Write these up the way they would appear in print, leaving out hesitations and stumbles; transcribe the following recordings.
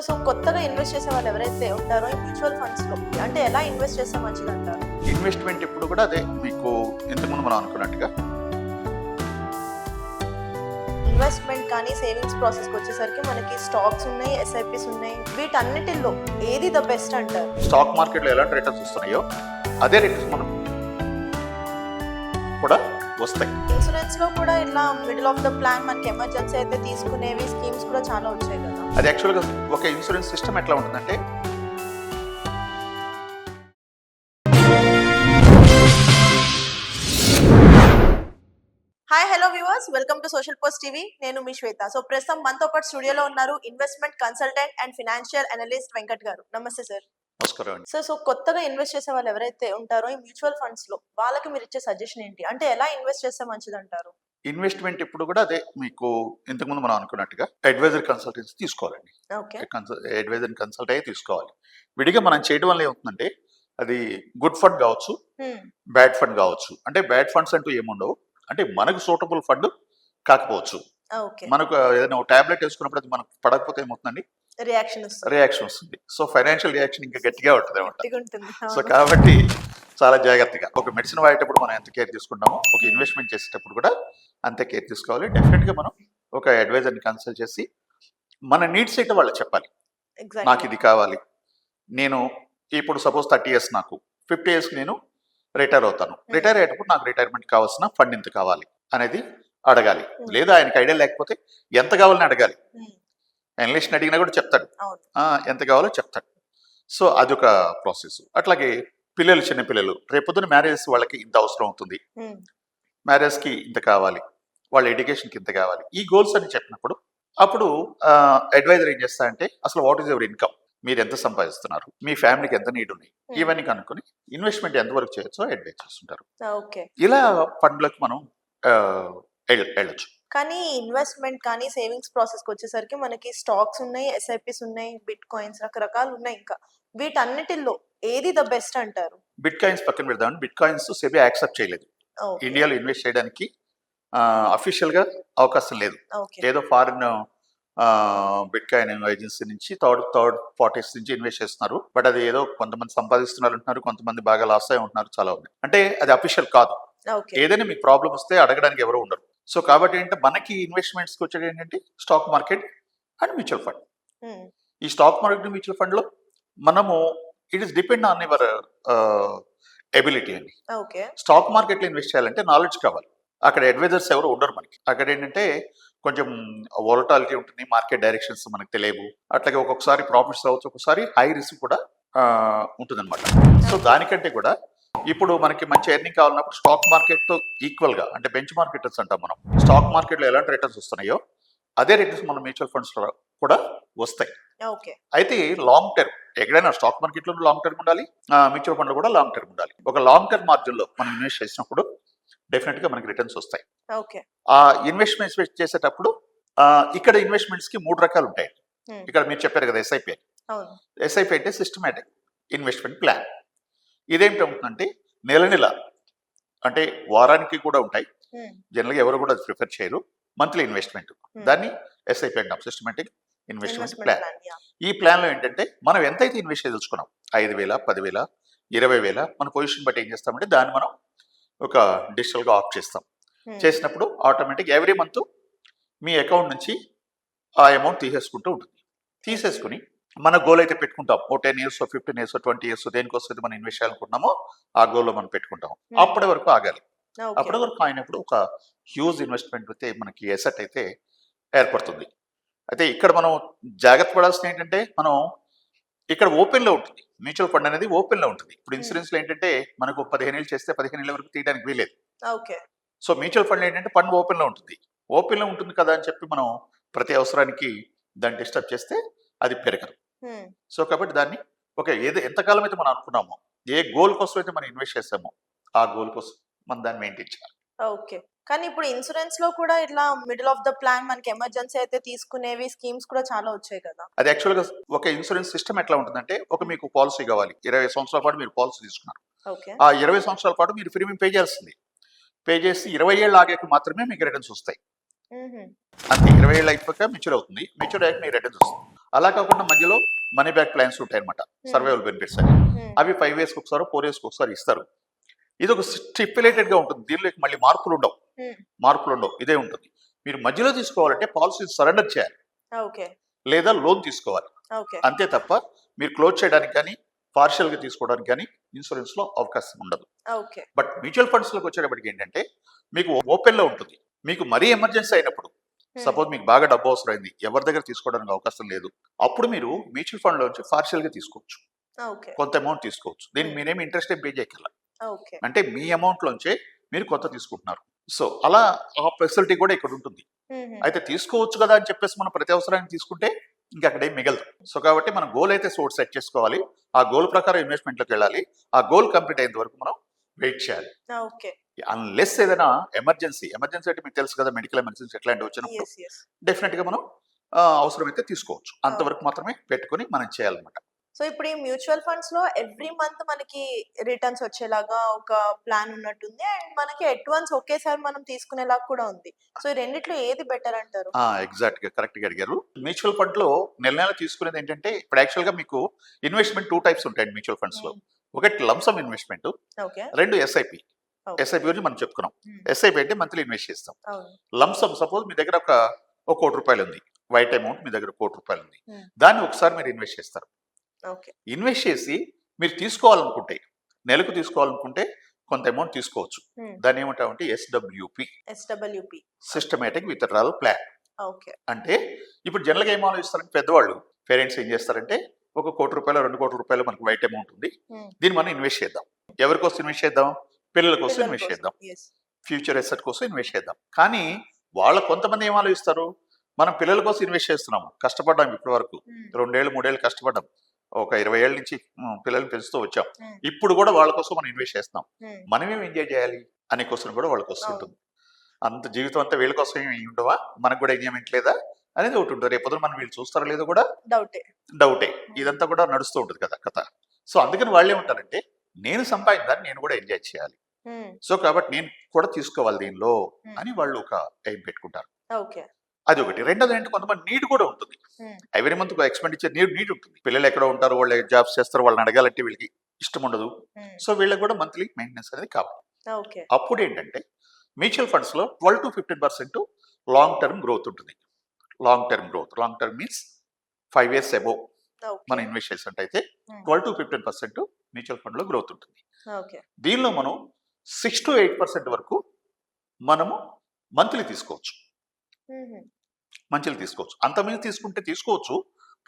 So కొత్తగా invest చేసే వాళ్ళు ఎవరైతే ఉంటారో ఈ మ్యూచువల్ ఫండ్స్ లో అంటే ఎలా ఇన్వెస్ట్ చేస్తే మంచిది అంటారు? ఇన్వెస్ట్మెంట్ ఇప్పుడు కూడా అదే మీకు ఇంతకుముందు మనం అనుకున్నట్టుగా ఇన్వెస్ట్మెంట్ కానీ సేవింగ్స్ ప్రాసెస్ కి వచ్చేసరికి మనకి స్టాక్స్ ఉన్నాయి, ఎస్ఐపిస్ ఉన్నాయి. వీటన్నిటిలో ఏది ద బెస్ట్ అంటారు? స్టాక్ మార్కెట్లో ఎలాంటి రిటర్న్స్ వస్తున్నాయో అదే రిటర్న్స్ మనం కూడా వస్తాయి. ఇన్సూరెన్స్ లో కూడా ఇలా మిడిల్ ఆఫ్ ద ప్లాన్ మనకి ఎమర్జెన్సీ అయితే తీసుకునేవి స్కీమ్స్ కూడా చాలా వచ్చాయి కదా. అది యాక్చువల్గా ఒక ఇన్సూరెన్స్ సిస్టమ్ ఎట్లా ఉంటుందంటే hi hello viewers, welcome to social post TV. నేను మీ శ్వేత. సో ప్రస్తుతం మనతో పాటు స్టూడియోలో ఉన్నారు investment consultant and financial analyst Venkat గారు. నమస్తే సార్. నమస్కారం అండి. సో కొత్తగా ఇన్వెస్ట్ చేసే వాళ్ళు ఎవరైతే ఉంటారో ఈ మ్యూచువల్ ఫండ్స్ లో వాళ్ళకి మీరు ఇచ్చే సజెషన్ ఏంటి? అంటే ఎలా ఇన్వెస్ట్ చేస్తే మంచిది అంటారు? ఇన్వెస్ట్మెంట్ ఇప్పుడు కూడా అదే మీకు ఇంతకుముందు మనం అనుకున్నట్టుగా అడ్వైజర్ కన్సల్టెన్సీ తీసుకోవాలండి. ఓకే. అడ్వైజర్ కన్సల్ట్ అయ్యి తీసుకోవాలి. విడిగా మనం చేయడం వల్ల ఏమవుతుందంటే అది గుడ్ ఫండ్ కావచ్చు, బ్యాడ్ ఫండ్ కావచ్చు. అంటే బ్యాడ్ ఫండ్స్ అంటూ ఏముండవు. అంటే మనకు సూటబుల్ ఫండ్ కాకపోవచ్చు. ఓకే. మనకు ఏదైనా ఒక టాబ్లెట్ వేసుకున్నప్పుడు అది మనకు పడకపోతే ఏమవుతుందండి, రియాక్షన్ వస్తుంది. సో ఫైనాన్షియల్ రియాక్షన్ ఇంకా గట్టిగా ఉంటుంది అన్నమాట. సో కాబట్టి చాలా జాగ్రత్తగా ఒక మెడిసిన్ వాడేటప్పుడు మనం ఎంత కేర్ తీసుకుంటామో ఒక ఇన్వెస్ట్మెంట్ చేసేటప్పుడు కూడా అంతే కేర్ తీసుకోవాలి. డెఫినెట్గా మనం ఒక అడ్వైజర్ని కన్సల్ట్ చేసి మన నీడ్స్ అయితే వాళ్ళకి చెప్పాలి. నాకు ఇది కావాలి, నేను ఇప్పుడు సపోజ్ 30 years, నాకు 50 years నేను రిటైర్ అవుతాను. రిటైర్ అయ్యేటప్పుడు నాకు రిటైర్మెంట్ కావాల్సిన ఫండ్ ఎంత కావాలి అనేది అడగాలి. లేదా ఆయనకి ఐడియా లేకపోతే ఎంత కావాలని అడగాలి. అనలిస్ట్ అడిగినా కూడా చెప్తాడు, ఎంత కావాలో చెప్తాడు. సో అదొక ప్రాసెస్. అట్లాగే పిల్లలు, చిన్న పిల్లలు రేపొద్దున మ్యారేజెస్ వాళ్ళకి ఇంత అవసరం అవుతుంది, మ్యారేజ్కి ఇంత కావాలి, వాళ్ళ ఎడ్యుకేషన్కి ఇంత కావాలి, ఈ గోల్స్ అని చెప్పినప్పుడు అప్పుడు అడ్వైజర్ ఏం చేస్తా అంటే అసలు వాట్ ఈస్ యువర్ ఇన్కమ్, మీరు ఎంత సంపాదిస్తున్నారు, మీ ఫ్యామిలీకి ఎంత నీడ్ ఉన్నాయి, ఇవన్నీ కనుక్కొని ఇన్వెస్ట్మెంట్ ఎంతవరకు చేయొచ్చో అడ్వైజ్ చేస్తుంటారు. ఇలా ఫండ్లకు మనం వెళ్ళొచ్చు. కానీ ఇన్వెస్ట్మెంట్ కానీ సేవింగ్స్ ప్రాసెస్ కి వచ్చేసరికి మనకి స్టాక్స్ ఉన్నాయి, ఎస్ఐపిస్ ఉన్నాయి, బిట్ కాయిన్స్, రకరకాలు ఉన్నాయి. ఇంకా వీటన్నిటిలో ఏది ద బెస్ట్ అంటారు? బిట్ కాయిన్స్ పక్కన పెడదాం. బిట్ కాయిన్స్ సెబీ యాక్సెప్ట్ చేయలేదు. ఇండియాలో ఇన్వెస్ట్ చేయడానికి అఫీషియల్ గా అవకాశం లేదు. ఏదో ఫారిన్ బిట్ కాయిన్ ఏజెన్సీ నుంచి థర్డ్ పార్టీస్ నుంచి ఇన్వెస్ట్ చేస్తున్నారు. బట్ అది ఏదో కొంతమంది సంపాదిస్తున్నారు అంటున్నారు, కొంతమంది బాగా లాస్ అయి ఉంటున్నారు, చాలా ఉంది. అంటే అది అఫీషియల్ కాదు. ఏదైనా మీకు ప్రాబ్లం వస్తే అడగడానికి ఎవరు ఉండరు. సో కాబట్టి ఏంటంటే మనకి ఇన్వెస్ట్మెంట్స్కి వచ్చేది ఏంటంటే stock market and mutual fund. ఈ స్టాక్ మార్కెట్ మ్యూచువల్ ఫండ్ లో మనము it is depend on your ability అండి. స్టాక్ మార్కెట్ లో ఇన్వెస్ట్ చేయాలంటే నాలెడ్జ్ కావాలి. అక్కడ అడ్వైజర్స్ ఎవరు ఉండరు మనకి. అక్కడ ఏంటంటే కొంచెం వోలటాలిటీ ఉంటుంది, మార్కెట్ డైరెక్షన్స్ మనకు తెలియవు. అట్లాగే ఒక్కొక్కసారి ప్రాఫిట్స్ రావచ్చు, ఒక్కొక్కసారి హై రిస్క్ కూడా ఉంటుంది అనమాట. సో దానికంటే కూడా ఇప్పుడు మనకి మంచి ఎర్నింగ్ కావాలన్నప్పుడు స్టాక్ మార్కెట్ తో ఈక్వల్ గా, అంటే బెంచ్ మార్కెట్ రిటర్న్స్ అంటాం మనం. స్టాక్ మార్కెట్ లో ఎలాంటి రిటర్న్స్ వస్తున్నాయో అదే రిటర్న్స్ మన మ్యూచువల్ ఫండ్స్ లో కూడా వస్తాయి. అయితే లాంగ్ టర్మ్, ఎక్కడైనా స్టాక్ మార్కెట్ లో లాంగ్ టర్మ్ ఉండాలి, మ్యూచువల్ ఫండ్ లో కూడా లాంగ్ టర్మ్ ఉండాలి. ఒక లాంగ్ టర్మ్ మార్జిన్ లో మనం ఇన్వెస్ట్ చేసినప్పుడు డెఫినెట్ గా మనకి రిటర్న్స్ వస్తాయి. ఆ ఇన్వెస్ట్మెంట్స్ చేసేటప్పుడు ఇక్కడ ఇన్వెస్ట్మెంట్స్ కి 3 రకాలు ఉంటాయి. ఇక్కడ మీరు చెప్పారు కదా ఎస్ఐపి. ఎస్ఐపి అంటే సిస్టమేటిక్ ఇన్వెస్ట్మెంట్ ప్లాన్. ఇదేంటంటే నెల అంటే వారానికి కూడా ఉంటాయి. జనరల్గా ఎవరు కూడా అది ప్రిఫర్ చేయరు. మంత్లీ ఇన్వెస్ట్మెంట్, దాన్ని ఎస్ఐపి అంటాం, సిస్టమేటిక్ ఇన్వెస్ట్మెంట్ ప్లాన్. ఈ ప్లాన్ లో ఏంటంటే మనం ఎంతైతే ఇన్వెస్ట్ చేయదలుచుకున్నాం, 5,000, 10,000, 20,000, మన పొజిషన్ బట్టి ఏం చేస్తామంటే దాన్ని మనం ఒక డిజిటల్ గా ఆఫ్ చేస్తాం. చేసినప్పుడు ఆటోమేటిక్ ఎవ్రీ మంత్ మీ అకౌంట్ నుంచి ఆ అమౌంట్ తీసేసుకుంటూ ఉంటుంది. తీసేసుకుని మన గోల్ అయితే పెట్టుకుంటాం, ఓ 10 years, 15 years, 20 years దేనికోసం మనం ఇన్వెస్ట్ చేయాలనుకుంటున్నామో ఆ గోల్ లో మనం పెట్టుకుంటాం. అప్పటి వరకు ఆగాలి. అప్పటి వరకు అయినప్పుడు ఒక హ్యూజ్ ఇన్వెస్ట్మెంట్ అయితే మనకి ఎసెట్ అయితే ఏర్పడుతుంది. అయితే ఇక్కడ మనం జాగ్రత్త పడాల్సిన ఏంటంటే మనం ఇక్కడ ఓపెన్ లో ఉంటుంది. మ్యూచువల్ ఫండ్ అనేది ఓపెన్ లో ఉంటుంది. ఇప్పుడు ఇన్సూరెన్స్ లో ఏంటంటే మనకు 15 ఏళ్ళు చేస్తే 15 ఏళ్ళ వరకు తీయడానికి వీలేదు. సో మ్యూచువల్ ఫండ్ ఏంటంటే ఫండ్ ఓపెన్ లో ఉంటుంది. ఓపెన్ లో ఉంటుంది కదా అని చెప్పి మనం ప్రతి అవసరానికి దాన్ని డిస్టర్బ్ చేస్తే అది పెరగదు. సో కాబట్టి దాన్ని ఎంతకాలం అయితే మనం అనుకున్నామో, ఏ గోల్ కోసం అయితే మనం ఇన్వెస్ట్ చేస్తామో ఆ గోల్ కోసం మనం దాన్ని మెయింటైన్ చేయాలి. కానీ ఇప్పుడు ఇన్సూరెన్స్ లో కూడా ఇట్లా మిడిల్ ఆఫ్ ద ప్లాన్ మనకి ఎమర్జెన్సీ అయితే తీసుకునేవి స్కీమ్స్ కూడా చాలా వచ్చాయి కదా. అది యాక్చువల్ గా ఒక ఇన్సూరెన్స్ సిస్టమ్ ఎట్లా ఉంటుందంటే, మీకు పాలసీ కావాలి, 20 సంవత్సరాల పాటు మీరు పాలసీ తీసుకున్నారు. ఆ 20 సంవత్సరాల పాటు మీరు ప్రీమియం పే చేయాల్సింది. పే చేసి 20 ఏళ్ళు ఆగాక మాత్రమే మీకు రిటర్న్స్ వస్తాయి. అంతే. 20 ఏళ్ళు అయిపోయాక మెచ్యూర్ అవుతుంది. మెచ్యూర్ అయ్యాక మీకు రిటర్న్స్ వస్తుంది. అలా కాకుండా మధ్యలో మనీ బ్యాక్ ప్లాన్స్ ఉంటాయన్నమాట, సర్వైవల్ బెనిఫిట్స్ అని. అవి 5 yearsకి ఒకసారి 4 yearsకి ఒకసారి ఇస్తారు. ఇది ఒక స్టిప్యులేటెడ్ గా ఉంటుంది, దీనిలో మళ్ళీ మార్పులు ఉండవు, ఇదే ఉంటుంది. మీరు మధ్యలో తీసుకోవాలంటే పాలసీ సరెండర్ చేయాలి లేదా లోన్ తీసుకోవాలి, అంతే తప్ప మీరు క్లోజ్ చేయడానికి కానీ పార్షియల్ గా తీసుకోవడానికి కానీ ఇన్సూరెన్స్ లో అవకాశం ఉండదు. బట్ మ్యూచువల్ ఫండ్స్ లోకి వచ్చేటప్పటికి ఏంటంటే మీకు ఓపెన్ లో ఉంటుంది. మీకు మరీ ఎమర్జెన్సీ అయినప్పుడు, సపోజ్ మీకు బాగా డబ్బు అవసరమైంది, ఎవరి దగ్గర తీసుకోవడానికి అవకాశం లేదు, అప్పుడు మీరు మ్యూచువల్ ఫండ్ లోంచి పార్షియల్ గా తీసుకోవచ్చు, కొంత అమౌంట్ తీసుకోవచ్చు. దీనికి మీరేమి ఇంట్రెస్ట్ ఏం పే చేయగల, అంటే మీ అమౌంట్ లోంచే మీరు కొంత తీసుకుంటున్నారు. సో అలా ఆ ఫెసిలిటీ కూడా ఇక్కడ ఉంటుంది. అయితే తీసుకోవచ్చు కదా అని చెప్పేసి మనం ప్రతి అవసరానికి తీసుకుంటే ఇంకా అక్కడ ఏం మిగలదు. సో కాబట్టి మన గోల్ అయితే సెట్ చేసుకోవాలి, ఆ గోల్ ప్రకారం ఇన్వెస్ట్మెంట్లోకి వెళ్ళాలి. ఆ గోల్ కంప్లీట్ అయిన వరకు మనం వెయిట్ చేయాలి. అన్లెస్ ఏదైనా ఎమర్జెన్సీ అంటే మీకు తెలుసు కదా, మెడికల్ ఎమర్జెన్సీ ఎట్లాంటివి వచ్చినప్పుడు డెఫినెట్ గా మనం అవసరమైతే తీసుకోవచ్చు. అంతవరకు మాత్రమే పెట్టుకుని మనం చేయాలన్నమాట. సో ఇప్పుడు ఈ మ్యూచువల్ ఫండ్స్ లో ఎవ్రీ మంత్ మనకి రిటర్న్స్ వచ్చేలాగా ఒక ప్లాన్ ఉన్నట్టుంది, అండ్ మనకి అడ్వాన్స్ ఒకేసారి మనం తీసుకునేలాగా కూడా ఉంది. సో ఈ రెండిట్లో ఏది బెటర్ అంటారు? ఎగ్జాక్ట్ గా కరెక్ట్ గా అడిగారు. మ్యూచువల్ ఫండ్ లో నెల తీసుకునేది ఏంటంటే, ఇప్పుడు యాక్చువల్ గా మీకు ఇన్వెస్ట్మెంట్ 2 types ఉంటాయండి మ్యూచువల్ ఫండ్స్ లో. ఒకటి లంసమ్ ఇన్వెస్ట్మెంట్, రెండు ఎస్ఐపి. ఎస్ఐపి గురించి మనం చెప్పుకున్నాం. ఎస్ఐపి అంటే మంత్లీ ఇన్వెస్ట్ చేస్తాం. లంసమ్ సపోజ్ మీ దగ్గర ఒక 1 కోటి రూపాయలు ఉంది, వైట్ అమౌంట్ మీ దగ్గర 1 కోటి రూపాయలు ఉంది, దాన్ని ఒకసారి మీరు ఇన్వెస్ట్ చేస్తారు. ఇన్వెస్ట్ చేసి మీరు తీసుకోవాలనుకుంటే, నెలకు తీసుకోవాలనుకుంటే కొంత అమౌంట్ తీసుకోవచ్చు. దాన్ని ఏమంటామంటే ఎస్డబ్ల్యూపి, సిస్టమేటిక్ విత్డ్రాల్ ప్లాన్. అంటే ఇప్పుడు జనరల్ గా ఏం ఆలోచిస్తారంటే పెద్దవాళ్ళు, పేరెంట్స్ ఏం చేస్తారంటే, 1 కోటి రూపాయలు 2 కోట్ల రూపాయలు మనకు వైట్ అమౌంట్ ఉంది, దీన్ని మనం ఇన్వెస్ట్ చేద్దాం. ఎవరి కోసం ఇన్వెస్ట్ చేద్దాం? పిల్లల కోసం ఇన్వెస్ట్ చేద్దాం, ఫ్యూచర్ ఎసెట్ కోసం ఇన్వెస్ట్ చేద్దాం. కానీ వాళ్ళ కొంతమంది ఏం ఆలోచిస్తారు, మనం పిల్లల కోసం ఇన్వెస్ట్ చేస్తున్నాము, కష్టపడ్డాం ఇప్పటి వరకు 2 ఏళ్ళు 3 ఏళ్ళు కష్టపడ్డాం, ఒక 20 ఏళ్ళ నుంచి పిల్లల్ని పెంచుతూ వచ్చాం, ఇప్పుడు కూడా వాళ్ళ కోసం మనం ఇన్వెస్ట్ చేస్తున్నాం, మనమేం ఎంజాయ్ చేయాలి అనే క్వశ్చన్ కూడా వాళ్ళకి వస్తుంటుంది. అంత జీవితం అంతా వీళ్ళ కోసం ఏమి ఉండవా, మనకు కూడా ఎంజాయ్మెంట్ లేదా అనేది ఒకటి ఉంటుంది. రేపు మనం వీళ్ళు చూస్తారో లేదో కూడా డౌటే. ఇదంతా కూడా నడుస్తూ ఉంటుంది కదా కథ. సో అందుకని వాళ్ళే ఉంటారంటే, నేను సంపాదించాలని నేను కూడా ఎంజాయ్ చేయాలి, సో కాబట్టి నేను కూడా తీసుకోవాలి దీనిలో అని వాళ్ళు ఒక టైం పెట్టుకుంటారు. అది ఒకటి. రెండోది ఏంటి, కొంతమంది నీడ్ కూడా ఉంటుంది. ఎవ్రీ మంత్ ఎక్స్పెండిచర్ నీడ్ ఉంటుంది. పిల్లలు ఎక్కడ ఉంటారు, వాళ్ళు జాబ్స్ చేస్తారు, వాళ్ళని అడగాలంటే వీళ్ళకి ఇష్టం ఉండదు. సో వీళ్ళకి కూడా మంత్లీ మెయింటెనెన్స్ అనేది కావాలి. అప్పుడు ఏంటంటే మ్యూచువల్ ఫండ్స్ లో 12 to 15% లాంగ్ టర్మ్ గ్రోత్ ఉంటుంది. Long term means 5 years above మనం ఇన్వెస్ట్ చేసినట్టయితే 12 to 15% మ్యూచువల్ ఫండ్ లో గ్రోత్ ఉంటుంది. దీనిలో మనం 6 to 8% వరకు మనము మంత్లీ తీసుకోవచ్చు. అంతమంది తీసుకుంటే తీసుకోవచ్చు,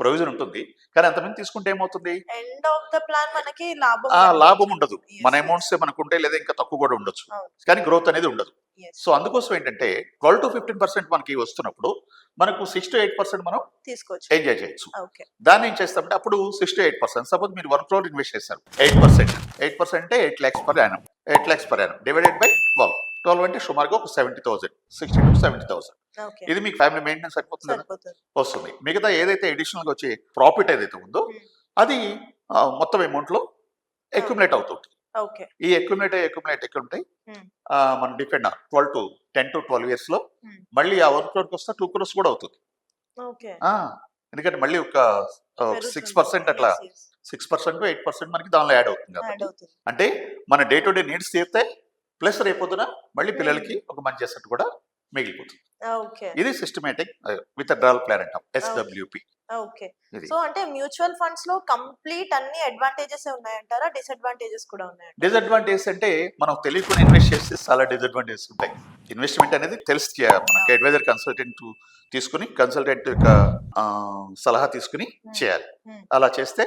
ప్రొవిజన్ ఉంటుంది. కానీ అంతమంది తీసుకుంటే ఏమవుతుంది, ఎండ్ ఆఫ్ ద ప్లాన్ మనకి లాభం ఉండదు. మన అమౌంట్స్ మనకు ఉంటే లేదా ఇంకా తక్కువ కూడా ఉండొచ్చు, కానీ గ్రోత్ అనేది ఉండదు. సో అందుకోసం ఏంటంటే 12 to 15% మనకి వస్తున్నప్పుడు మనకు 6 to 8% మనం తీసుకోవచ్చు, ఎంజాయ్ చేయొచ్చు. దాన్ని ఏం చేస్తామంటే, అప్పుడు 6 to 8%, సపోజ్ మీరు 1 crore ఇన్వెస్ట్ చేస్తారు, 8% అంటే 8 lakhs per annum, 8 lakhs per annum divided by 12 అంటే సుమారుగా ఒక 70,000, 60 to 70,000. ఇది మీకు ఫ్యామిలీ మెయింటెనెన్స్ సరిపోతుంది, వస్తుంది. మిగతా ఏదైతే అడిషనల్ గా వచ్చే ప్రాఫిట్ ఏదైతే ఉందో అది మొత్తం అమౌంట్ లో అక్యుములేట్ అవుతుంది. ఈ అక్యుములేట్ మనం డిపెండ్ 10 to 12 years లో మళ్ళీ ఆ 1 crore వస్తే 2 crores కూడా అవుతుంది. ఎందుకంటే మళ్ళీ ఒక 6% అట్లా 6% to 8% మనకి దానిలో యాడ్ అవుతుంది కాబట్టి, అంటే మన డే టు డే నీడ్స్ తీరితే ప్లస్ రేపొద్దున మళ్ళీ పిల్లలకి ఒక మంచి అసెట్ కూడా మిగిలిపోతుంది. ఇది సిస్టమేటిక్ విత్డ్రాల్ ప్లాన్ అంటాం, ఎస్డబ్ల్యూపి. సో అంటే మ్యూచువల్ ఫండ్స్ లో కంప్లీట్ అన్ని అడ్వాంటేజెస్ ఉన్నాయంటారా, డిసడ్వాంటేజెస్ కూడా ఉన్నాయా? డిసడ్వాంటేజెస్ అంటే మనం తెలియకుండా ఇన్వెస్ట్ చేస్తే చాలా డిసడ్వాంటేజెస్ ఉంటాయి. ఇన్వెస్ట్మెంట్ అనేది తెలిసి చేయాలి, మనకి అడ్వైజర్ కన్సల్టెంట్ తీసుకుని, కన్సల్టెంట్ యొక్క సలహా తీసుకుని చేయాలి. అలా చేస్తే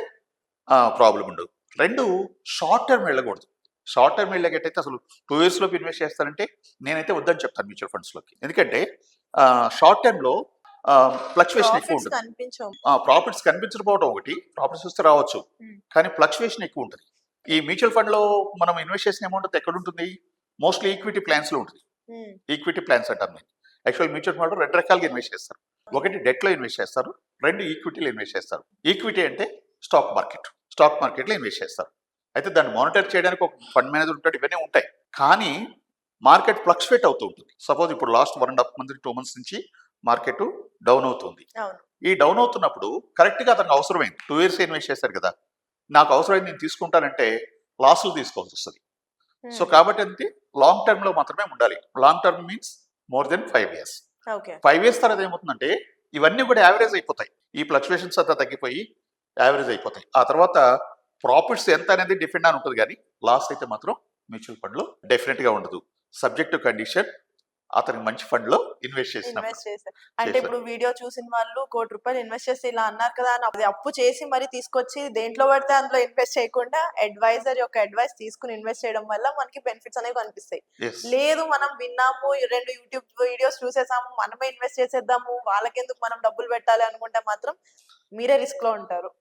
ప్రాబ్లం ఉండదు. రెండు, షార్ట్ టర్మ్ వెళ్ళకూడదు. షార్ట్ టర్మ్ వెళ్ళేటైతే అసలు 2 years లోపు ఇన్వెస్ట్ చేస్తారంటే నేనైతే వద్దని చెప్తాను మ్యూచువల్ ఫండ్స్ లోకి. ఎందుకంటే షార్ట్ టర్మ్ లో ఫ్లక్చువేషన్ ఎక్కువ ఉంటుంది. ప్రాఫిట్స్ కనిపించకపోవడం ఒకటి, ప్రాఫిట్స్ వస్తే రావచ్చు, కానీ ఫ్లక్చువేషన్ ఎక్కువ ఉంటుంది. ఈ మ్యూచువల్ ఫండ్ లో మనం ఇన్వెస్ట్ చేసిన అమౌంట్ ఎక్కడ ఉంటుంది, మోస్ట్లీ ఈక్విటీ ప్లాన్స్ లో ఉంటుంది. ఈక్విటీ ప్లాన్స్ అంటాం నేను. యాక్చువల్ మ్యూచువల్ ఫండ్ లో 2 రకాలుగా ఇన్వెస్ట్ చేస్తారు. ఒకటి డెట్ లో ఇన్వెస్ట్ చేస్తారు, 2 ఈక్విటీలో ఇన్వెస్ట్ చేస్తారు. ఈక్విటీ అంటే స్టాక్ మార్కెట్లో ఇన్వెస్ట్ చేస్తారు. అయితే దాన్ని మానిటర్ చేయడానికి ఒక ఫండ్ మేనేజర్ ఉంటాడు, ఇవన్నీ ఉంటాయి. కానీ మార్కెట్ ఫ్లక్చువేట్ అవుతూ ఉంటుంది. సపోజ్ ఇప్పుడు లాస్ట్ 1.5 months 2 months నుంచి మార్కెట్ డౌన్ అవుతుంది. అవును. ఈ డౌన్ అవుతున్నప్పుడు కరెక్ట్గా అతనికి అవసరమైంది 2 years ఇన్వెస్ట్ చేశారు కదా, నాకు అవసరమైంది నేను తీసుకుంటానంటే లాస్లు తీసుకోవాల్సి వస్తుంది. సో కాబట్టి అంతే లాంగ్ టర్మ్ లో మాత్రమే ఉండాలి. Long term means more than 5 years. Okay. 5 years తర్వాత ఏమవుతుందంటే ఇవన్నీ కూడా యావరేజ్ అయిపోతాయి. ఈ ఫ్లక్చువేషన్స్ అంతా తగ్గిపోయి యావరేజ్ అయిపోతాయి. ఆ తర్వాత ప్రాఫిట్స్ ఎంత అనేది డిపెండ్ అని ఉంటుంది, కానీ లాస్ అయితే మాత్రం మ్యూచువల్ ఫండ్ లో డెఫినెట్ గా ఉండదు. సబ్జెక్ట్ టు కండిషన్ అతనికి మంచి ఫండ్ లో ఇన్వెస్ట్ చేసినప్పుడు. ఇన్వెస్ట్ చేశారు. అంటే ఇప్పుడు వీడియో చూసిన వాళ్ళు ₹1,00,00,000 ఇన్వెస్ట్ చేసి ఇలా అన్నారు కదా అని అది అప్పు చేసి మరి తీసుకొచ్చి దేంట్లో పడితే అందులో ఇన్వెస్ట్ చేయకుండా అడ్వైజర్ యొక్క అడ్వైస్ తీసుకుని ఇన్వెస్ట్ చేయడం వల్ల మనకి బెనిఫిట్స్ అనేవి కనిపిస్తాయి. Yes. లేదు మనం విన్నాము, 2 యూట్యూబ్ వీడియోస్ చూసేసాము, మనమే ఇన్వెస్ట్ చేసేద్దాము, వాళ్ళకెందుకు మనం డబ్బులు పెట్టాలి అనుకుంటే మాత్రం మీరే రిస్క్ లో ఉంటారు.